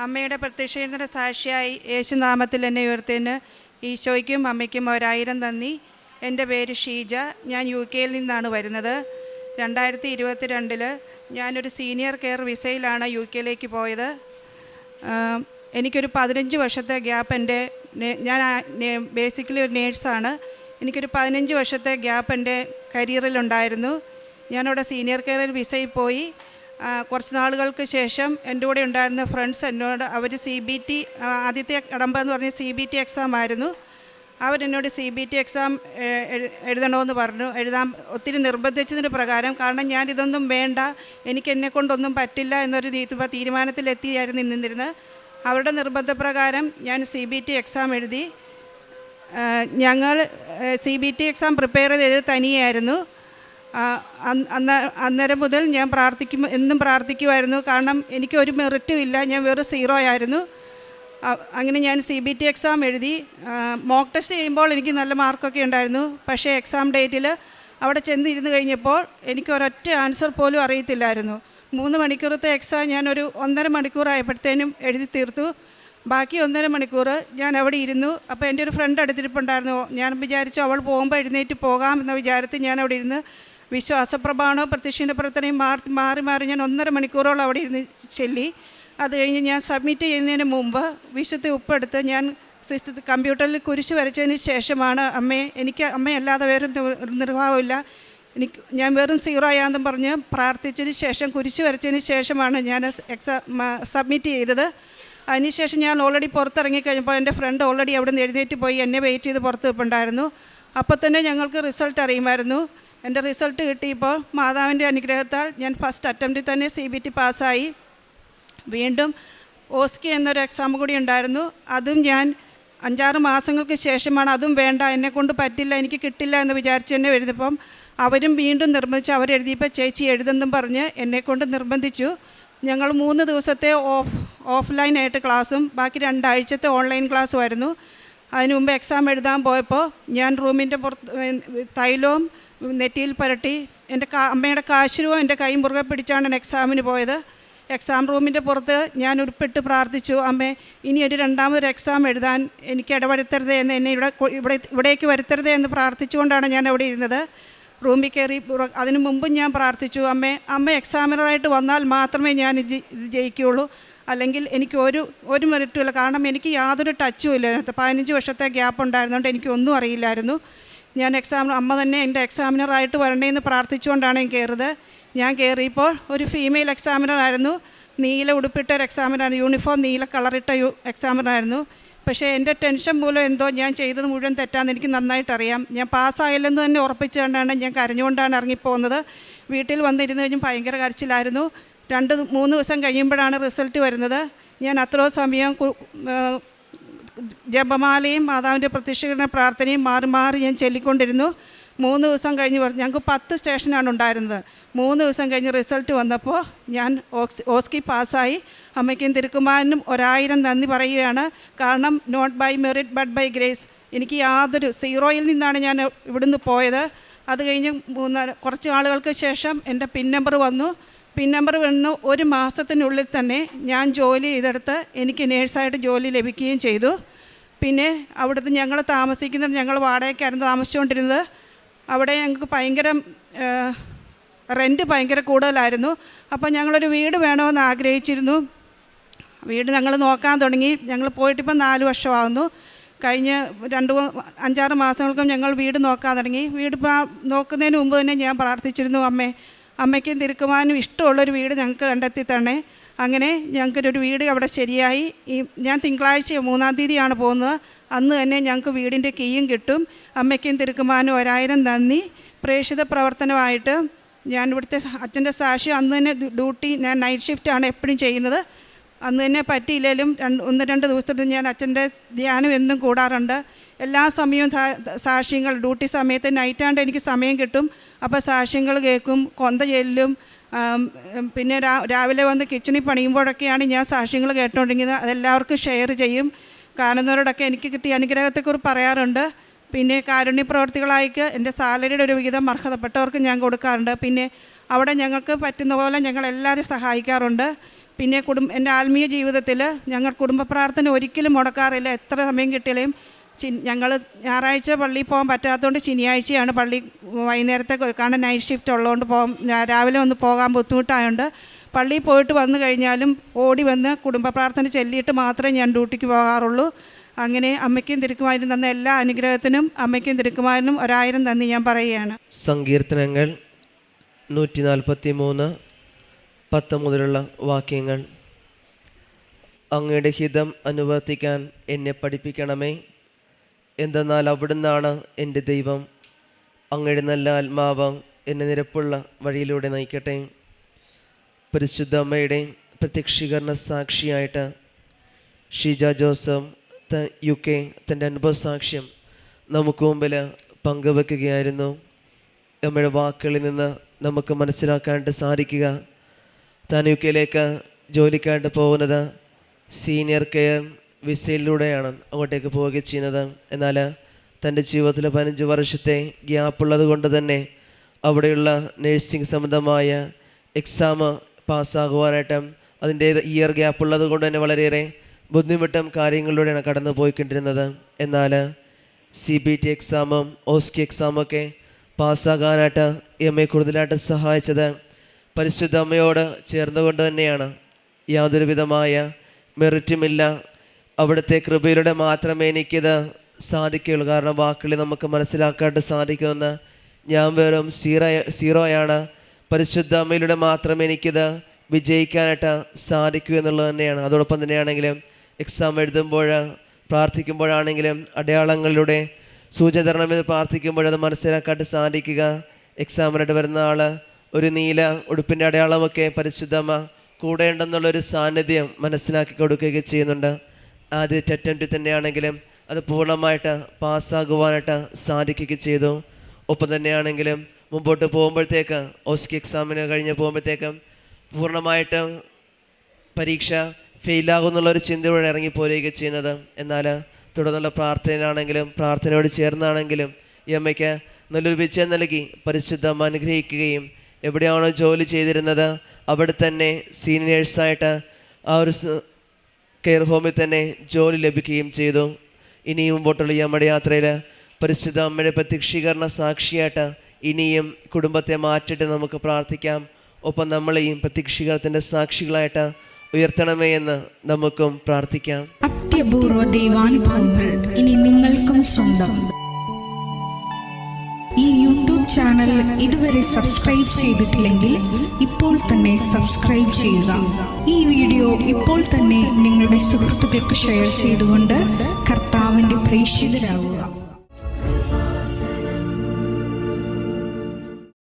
അമ്മയുടെ പ്രത്യക്ഷീകരണ സാക്ഷിയായി യേശുനാമത്തിൽ എന്നെ ഉയർത്തിയതിന് ഈശോയ്ക്കും അമ്മയ്ക്കും 1000 നന്ദി. എൻ്റെ പേര് ഷീജ. ഞാൻ UK-യിൽ നിന്നാണ് വരുന്നത്. 2022 ഞാനൊരു സീനിയർ കെയർ വിസയിലാണ് UK-യിലേക്ക് പോയത്. എനിക്കൊരു 15 വർഷത്തെ ഗ്യാപ്പ് ഞാൻ ബേസിക്കലി ഒരു നേഴ്സാണ്. എനിക്കൊരു 15 വർഷത്തെ ഗ്യാപ്പ് എൻ്റെ കരിയറിലുണ്ടായിരുന്നു. ഞാനവിടെ സീനിയർ കെയർ വിസയിൽ പോയി. കുറച്ച് നാളുകൾക്ക് ശേഷം എൻ്റെ കൂടെ ഉണ്ടായിരുന്ന ഫ്രണ്ട്സ് എന്നോട് അവർ CBT ആദ്യത്തെ കടമ്പെന്ന് പറഞ്ഞ CBT എക്സാം ആയിരുന്നു. അവരെന്നോട് CBT എക്സാം എഴുതണമെന്ന് പറഞ്ഞു. ഒത്തിരി നിർബന്ധിച്ചതിന് പ്രകാരം, കാരണം ഞാനിതൊന്നും വേണ്ട, എനിക്ക് എന്നെക്കൊണ്ടൊന്നും പറ്റില്ല എന്നൊരു തീരുമാനത്തിലെത്തിയായിരുന്നു നിന്നിരുന്നത്. അവരുടെ നിർബന്ധപ്രകാരം ഞാൻ CBT എക്സാം എഴുതി. ഞങ്ങൾ CBT എക്സാം പ്രിപ്പയർ ചെയ്തത് തനിയായിരുന്നു. അന്നേരം മുതൽ ഞാൻ എന്നും പ്രാർത്ഥിക്കുമായിരുന്നു. കാരണം എനിക്ക് ഒരു മെറിറ്റും ഇല്ല, ഞാൻ വെറും 0 ആയിരുന്നു. അങ്ങനെ ഞാൻ CBT എക്സാം എഴുതി. മോക്ക് ടെസ്റ്റ് ചെയ്യുമ്പോൾ എനിക്ക് നല്ല മാർക്കൊക്കെ ഉണ്ടായിരുന്നു. പക്ഷേ എക്സാം ഡേറ്റിൽ അവിടെ ചെന്നിരുന്ന് കഴിഞ്ഞപ്പോൾ എനിക്ക് ഒരൊറ്റ ആൻസർ പോലും അറിയത്തില്ലായിരുന്നു. 3 മണിക്കൂറത്തെ എക്സാം ഞാനൊരു 1.5 മണിക്കൂറായപ്പോഴത്തേനും എഴുതി തീർത്തു. ബാക്കി 1.5 മണിക്കൂർ ഞാൻ അവിടെ ഇരുന്നു. അപ്പോൾ എൻ്റെ ഒരു ഫ്രണ്ട് അടുത്തിരിപ്പുണ്ടായിരുന്നു. ഞാൻ വിചാരിച്ചു അവൾ പോകുമ്പോൾ എഴുന്നേറ്റ് പോകാം എന്ന വിചാരത്തിൽ ഞാൻ അവിടെ ഇരുന്ന് വിശ്വാസപ്രമാണവും പ്രത്യക്ഷീണ പ്രവർത്തനയും മാറി ഞാൻ 1.5 മണിക്കൂറോളം അവിടെ ഇരുന്ന് ചൊല്ലി. അത് കഴിഞ്ഞ് ഞാൻ സബ്മിറ്റ് ചെയ്യുന്നതിന് മുമ്പ് വിശുദ്ധ ഉപ്പെടുത്ത് ഞാൻ കമ്പ്യൂട്ടറിൽ കുരിശ് വരച്ചതിന് ശേഷമാണ് എനിക്ക് അമ്മയല്ലാതെ വേറെ നിർവാഹമില്ല, ഞാൻ വെറും 0 ആയാന്നും പറഞ്ഞ് പ്രാർത്ഥിച്ചതിന് ശേഷം കുരിശ് വരച്ചതിന് ശേഷമാണ് ഞാൻ സബ്മിറ്റ് ചെയ്തത്. അതിനുശേഷം ഞാൻ ഓൾറെഡി പുറത്തിറങ്ങിക്കഴിഞ്ഞപ്പോൾ എൻ്റെ ഫ്രണ്ട് ഓൾറെഡി അവിടെ നിന്ന് എഴുന്നേറ്റ് പോയി എന്നെ വെയിറ്റ് ചെയ്ത് പുറത്ത് വെപ്പുണ്ടായിരുന്നു. അപ്പോൾ തന്നെ ഞങ്ങൾക്ക് റിസൾട്ട് അറിയുമായിരുന്നു. എൻ്റെ റിസൾട്ട് കിട്ടിയപ്പോൾ മാതാവിൻ്റെ അനുഗ്രഹത്താൽ ഞാൻ ഫസ്റ്റ് അറ്റംപ്റ്റിൽ തന്നെ CBT പാസ്സായി. വീണ്ടും ഓസ്കി എന്നൊരു എക്സാം കൂടി ഉണ്ടായിരുന്നു. അതും ഞാൻ 5-6 മാസങ്ങൾക്ക് ശേഷമാണ്, അതും വേണ്ട, എന്നെക്കൊണ്ട് പറ്റില്ല, എനിക്ക് കിട്ടില്ല എന്ന് വിചാരിച്ച് തന്നെ എഴുതിയപ്പം അവരും വീണ്ടും നിർബന്ധിച്ചു. അവരെഴുതിയപ്പോൾ ചേച്ചി എഴുതെന്നും പറഞ്ഞ് എന്നെക്കൊണ്ട് നിർബന്ധിച്ചു. ഞങ്ങൾ 3 ദിവസത്തെ ഓഫ്ലൈനായിട്ട് ക്ലാസ്സും ബാക്കി 2 ആഴ്ചത്തെ ഓൺലൈൻ ക്ലാസ്സുമായിരുന്നു. അതിനു മുമ്പ് എക്സാം എഴുതാൻ പോയപ്പോൾ ഞാൻ റൂമിൻ്റെ പുറത്ത് തൈലവും നെറ്റിയിൽ പുരട്ടി അമ്മയുടെ കാശുരവും എൻ്റെ കൈ മുറുകെ പിടിച്ചാണ് എക്സാമിന് പോയത്. എക്സാം റൂമിൻ്റെ പുറത്ത് ഞാൻ ഉരുപ്പിട്ട് പ്രാർത്ഥിച്ചു, അമ്മേ ഇനി ഒരു 2ാമതൊരു എക്സാം എഴുതാൻ എനിക്ക് ഇടവരുത്തരുതേ എന്ന്, എന്നെ ഇവിടേക്ക് വരുത്തരുതേ എന്ന് പ്രാർത്ഥിച്ചുകൊണ്ടാണ് ഞാൻ അവിടെ ഇരുന്നത്. റൂമിൽ കയറി അതിനു മുമ്പും ഞാൻ പ്രാർത്ഥിച്ചു, അമ്മ എക്സാമിനറായിട്ട് വന്നാൽ മാത്രമേ ഞാൻ ഇത് ജയിക്കുകയുള്ളൂ, അല്ലെങ്കിൽ എനിക്ക് ഒരു മെറിറ്റുമില്ല. കാരണം എനിക്ക് യാതൊരു ടച്ചും ഇല്ല. 15 വർഷത്തെ ഗ്യാപ്പ് ഉണ്ടായിരുന്നുകൊണ്ട് എനിക്കൊന്നും അറിയില്ലായിരുന്നു. ഞാൻ അമ്മ തന്നെ എൻ്റെ എക്സാമിനറായിട്ട് വരണേന്ന് പ്രാർത്ഥിച്ചുകൊണ്ടാണ് ഞാൻ കയറിയത്. ഞാൻ കയറിയപ്പോൾ ഒരു ഫീമെയിൽ എക്സാമിനറായിരുന്നു. നീല ഉടുപ്പിട്ട ഒരു എക്സാമിനറാണ്, യൂണിഫോം നീല കളറിട്ട എക്സാമിനറായിരുന്നു. പക്ഷേ എൻ്റെ ടെൻഷൻ മൂലം എന്തോ ഞാൻ ചെയ്തത് മുഴുവൻ തെറ്റാന്ന് എനിക്ക് നന്നായിട്ടറിയാം. ഞാൻ പാസ്സായില്ലെന്ന് തന്നെ ഉറപ്പിച്ചുകൊണ്ടാണ് ഞാൻ കരഞ്ഞുകൊണ്ടാണ് ഇറങ്ങിപ്പോകുന്നത്. വീട്ടിൽ വന്നിരുന്ന് കഴിഞ്ഞും ഭയങ്കര കരച്ചിലായിരുന്നു. 2-3 ദിവസം കഴിയുമ്പോഴാണ് റിസൾട്ട് വരുന്നത്. ഞാൻ അത്രയും സമയം ജപമാലയും മാതാവിൻ്റെ പ്രത്യക്ഷീകരണ പ്രാർത്ഥനയും മാറി ഞാൻ ചൊല്ലിക്കൊണ്ടിരുന്നു. 3 ദിവസം കഴിഞ്ഞ് ഞങ്ങൾക്ക് 10 സ്റ്റേഷനാണ് ഉണ്ടായിരുന്നത്. 3 ദിവസം കഴിഞ്ഞ് റിസൾട്ട് വന്നപ്പോൾ ഞാൻ ഓസ്കി പാസ്സായി. അമ്മയ്ക്കും തിരുക്കുമാരനും 1000 നന്ദി പറയുകയാണ്. കാരണം not by merit but by grace. എനിക്ക് യാതൊരു 0-യിൽ നിന്നാണ് ഞാൻ ഇവിടുന്ന് പോയത്. അത് കഴിഞ്ഞ് കുറച്ച് ആളുകൾക്ക് ശേഷം എൻ്റെ പിൻ നമ്പർ വന്നു. പിൻ നമ്പർ വന്ന് 1 മാസത്തിനുള്ളിൽ തന്നെ ഞാൻ ജോലി ചെയ്തെടുത്ത് എനിക്ക് നേഴ്സായിട്ട് ജോലി ലഭിക്കുകയും ചെയ്തു. പിന്നെ അവിടുത്തെ ഞങ്ങൾ വാടകയ്ക്കായിരുന്നു താമസിച്ചുകൊണ്ടിരുന്നത്. അവിടെ ഞങ്ങൾക്ക് ഭയങ്കര റെൻറ്റ് ഭയങ്കര കൂടുതലായിരുന്നു. അപ്പോൾ ഞങ്ങളൊരു വീട് വേണമെന്ന് ആഗ്രഹിച്ചിരുന്നു. വീട് ഞങ്ങൾ നോക്കാൻ തുടങ്ങി. ഞങ്ങൾ പോയിട്ടിപ്പോൾ 4 വർഷമാകുന്നു. കഴിഞ്ഞ 5-6 മാസങ്ങൾക്കും ഞങ്ങൾ വീട് നോക്കാൻ തുടങ്ങി. വീട് നോക്കുന്നതിന് മുമ്പ് തന്നെ ഞാൻ പ്രാർത്ഥിച്ചിരുന്നു, അമ്മയ്ക്കും തിരുക്കുമാനും ഇഷ്ടമുള്ളൊരു വീട് ഞങ്ങൾക്ക് കണ്ടെത്തി തന്നെ. അങ്ങനെ ഞങ്ങൾക്കൊരു വീട് അവിടെ ശരിയായി. ഞാൻ തിങ്കളാഴ്ച 3-ാം തീയതിയാണ് പോകുന്നത്. അന്ന് തന്നെ ഞങ്ങൾക്ക് വീടിൻ്റെ കീയും കിട്ടും. അമ്മയ്ക്കും തിരുക്കുമാനും 1000 നന്ദി. പ്രേക്ഷിത പ്രവർത്തനമായിട്ട് ഞാൻ ഇവിടുത്തെ അച്ഛൻ്റെ സാക്ഷി അന്ന് തന്നെ ഡ്യൂട്ടി, ഞാൻ നൈറ്റ് ഷിഫ്റ്റാണ് എപ്പോഴും ചെയ്യുന്നത്. അന്ന് തന്നെ പറ്റിയില്ലെങ്കിലും 1-2 ദിവസത്തിൽ ഞാൻ അച്ഛൻ്റെ ധ്യാനം എന്നും കൂടാറുണ്ട്. എല്ലാ സമയവും സാക്ഷ്യങ്ങൾ, ഡ്യൂട്ടി സമയത്ത് നൈറ്റാണ്ട് എനിക്ക് സമയം കിട്ടും. അപ്പോൾ സാക്ഷ്യങ്ങൾ കേൾക്കും, കൊന്ത ചെല്ലും. പിന്നെ രാവിലെ വന്ന് കിച്ചണിൽ പണിയുമ്പോഴൊക്കെയാണ് ഞാൻ സാക്ഷ്യങ്ങൾ കേട്ടുകൊണ്ടിരിക്കുന്നത്. അതെല്ലാവർക്കും ഷെയർ ചെയ്യും. കാണുന്നവരോടൊക്കെ എനിക്ക് കിട്ടിയ അനുഗ്രഹത്തെക്കുറിച്ച് പറയാറുണ്ട്. പിന്നെ കാരുണ്യ പ്രവർത്തികളായിട്ട് എൻ്റെ സാലറിയുടെ ഒരു വിഹിതം അർഹതപ്പെട്ടവർക്ക് ഞാൻ കൊടുക്കാറുണ്ട്. പിന്നെ അവിടെ ഞങ്ങൾക്ക് പറ്റുന്ന പോലെ ഞങ്ങളെല്ലാവരും സഹായിക്കാറുണ്ട്. പിന്നെ എൻ്റെ ആത്മീയ ജീവിതത്തിൽ ഞങ്ങൾ കുടുംബ പ്രാർത്ഥന ഒരിക്കലും മുടക്കാറില്ല. എത്ര സമയം കിട്ടിയാലും ഞങ്ങൾ ഞായറാഴ്ച പള്ളിയിൽ പോകാൻ പറ്റാത്തതുകൊണ്ട് ശനിയാഴ്ചയാണ് പള്ളി വൈകുന്നേരത്തെ, കാരണം നൈറ്റ് ഷിഫ്റ്റ് ഉള്ളതുകൊണ്ട് രാവിലെ ഒന്ന് പോകാൻ ബുദ്ധിമുട്ടായതുകൊണ്ട് പള്ളിയിൽ പോയിട്ട് വന്നു കഴിഞ്ഞാലും ഓടി വന്ന് കുടുംബ പ്രാർത്ഥന ചൊല്ലിയിട്ട് മാത്രമേ ഞാൻ ഡ്യൂട്ടിക്ക് പോകാറുള്ളൂ. അങ്ങനെ അമ്മയ്ക്കും തിരുക്കുമാരനും തന്ന എല്ലാ അനുഗ്രഹത്തിനും അമ്മയ്ക്കും തിരുക്കുമാരനും 1000 നന്ദി ഞാൻ പറയുകയാണ്. സങ്കീർത്തനങ്ങൾ 143 10 മുതലുള്ള വാക്യങ്ങൾ. അങ്ങയുടെ ഹിതം അനുവർത്തിക്കാൻ എന്നെ പഠിപ്പിക്കണമേ, എന്തെന്നാൽ അവിടുന്നാണ് എൻ്റെ ദൈവം. അങ്ങയുടെ നല്ല ആത്മാവ് എന്നെ നിരപ്പുള്ള വഴിയിലൂടെ നയിക്കട്ടെ. പരിശുദ്ധ അമ്മയുടെ പ്രത്യക്ഷീകരണ സാക്ഷിയായിട്ട് ഷീജ ജോസഫ് UK തൻ്റെ അനുഭവ സാക്ഷ്യം നമുക്ക് മുമ്പിൽ പങ്കുവെക്കുകയായിരുന്നു. അമ്മയുടെ വാക്കുകളിൽ നിന്ന് നമുക്ക് മനസ്സിലാക്കാനായിട്ട് സാധിക്കുക, താൻ UK ജോലിക്കായിട്ട് പോകുന്നത് സീനിയർ കെയർ വിസയിലൂടെയാണ് അങ്ങോട്ടേക്ക് പോവുകയും ചെയ്യുന്നത്. എന്നാൽ തൻ്റെ ജീവിതത്തിൽ 15 വർഷത്തെ ഗ്യാപ്പുള്ളത് കൊണ്ട് തന്നെ അവിടെയുള്ള നഴ്സിംഗ് സംബന്ധമായ എക്സാം പാസ്സാകുവാനായിട്ട് അതിൻ്റെ ഇയർ ഗ്യാപ്പുള്ളത് കൊണ്ട് തന്നെ വളരെയേറെ ബുദ്ധിമുട്ടും കാര്യങ്ങളിലൂടെയാണ് കടന്നു പോയിക്കൊണ്ടിരുന്നത്. എന്നാൽ CBT എക്സാമും OSCE എക്സാമൊക്കെ പാസ്സാകാനായിട്ട് എന്നെ കൂടുതലായിട്ട് സഹായിച്ചത് പരിശുദ്ധ അമ്മയോട് ചേർന്നുകൊണ്ട് തന്നെയാണ്. യാതൊരു വിധമായ മെറിറ്റുമില്ല, അവിടുത്തെ കൃപയിലൂടെ മാത്രമേ എനിക്കിത് സാധിക്കുകയുള്ളൂ. കാരണം വാക്കുകളിൽ നമുക്ക് മനസ്സിലാക്കാനായിട്ട് സാധിക്കുമെന്ന്, ഞാൻ വെറും സീറോയാണ്, പരിശുദ്ധ അമ്മയിലൂടെ മാത്രമേ എനിക്കിത് വിജയിക്കാനായിട്ട് സാധിക്കൂ എന്നുള്ളത് തന്നെയാണ്. അതോടൊപ്പം തന്നെയാണെങ്കിലും എക്സാം എഴുതുമ്പോൾ പ്രാർത്ഥിക്കുമ്പോഴാണെങ്കിലും അടയാളങ്ങളിലൂടെ സൂചന തരണമെന്ന് പ്രാർത്ഥിക്കുമ്പോഴത് മനസ്സിലാക്കാനായിട്ട് സാധിക്കുക. എക്സാമിനായിട്ട് വരുന്ന ആൾ ഒരു നീല ഉടുപ്പിൻ്റെ അടയാളമൊക്കെ പരിശുദ്ധമ്മ കൂടെ ഉണ്ടെന്നുള്ളൊരു സാന്നിധ്യം മനസ്സിലാക്കി കൊടുക്കുകയൊക്കെ ചെയ്യുന്നുണ്ട്. ആദ്യത്തെ അറ്റംപ്റ്റിൽ തന്നെയാണെങ്കിലും അത് പൂർണ്ണമായിട്ട് പാസ്സാകുവാനായിട്ട് സാധിക്കുകയൊക്കെ ചെയ്തു. ഒപ്പം തന്നെയാണെങ്കിലും മുമ്പോട്ട് പോകുമ്പോഴത്തേക്ക് OSCE എക്സാമിന് കഴിഞ്ഞ് പോകുമ്പോഴത്തേക്കും പൂർണ്ണമായിട്ടും പരീക്ഷ ഫെയിലാകുന്നുള്ളൊരു ചിന്തയോടെ ഇറങ്ങിപ്പോരുകയൊക്കെ ചെയ്യുന്നത്. എന്നാൽ തുടർന്നുള്ള പ്രാർത്ഥനയാണെങ്കിലും പ്രാർത്ഥനയോട് ചേർന്നാണെങ്കിലും ഈ അമ്മയ്ക്ക് നല്ലൊരു വിജയം നൽകി പരിശുദ്ധം അനുഗ്രഹിക്കുകയും എവിടെയാണോ ജോലി ചെയ്തിരുന്നത് അവിടെ തന്നെ സീനിയേഴ്സായിട്ട് ആ ഒരു കെയർ ഹോമിൽ തന്നെ ജോലി ലഭിക്കുകയും ചെയ്തു. ഇനിയും മുമ്പോട്ടുള്ള ഈ അമ്മയുടെ യാത്രയിൽ പരിശുദ്ധ അമ്മയുടെ പ്രത്യക്ഷീകരണ സാക്ഷിയായിട്ട് ഇനിയും കുടുംബത്തെ മാറ്റിയിട്ട് നമുക്ക് പ്രാർത്ഥിക്കാം. ഒപ്പം നമ്മളെയും പ്രത്യക്ഷീകരണത്തിൻ്റെ സാക്ഷികളായിട്ട് ഉയർത്തണമേ എന്ന് നമുക്കും പ്രാർത്ഥിക്കാം. അത്യപൂർവ ദൈവാനുഭവങ്ങൾ ഇനി നിങ്ങൾക്കും സ്വന്തം. ഈ യൂട്യൂബ് ചാനൽ ഇതുവരെ സബ്സ്ക്രൈബ് ചെയ്തിട്ടില്ലെങ്കിൽ ഇപ്പോൾ തന്നെ സബ്സ്ക്രൈബ് ചെയ്യുക. ഈ വീഡിയോ ഇപ്പോൾ തന്നെ നിങ്ങളുടെ സുഹൃത്തുക്കൾക്ക് ഷെയർ ചെയ്തുകൊണ്ട് കർത്താവിൻ്റെ പ്രേക്ഷിതരാകുക.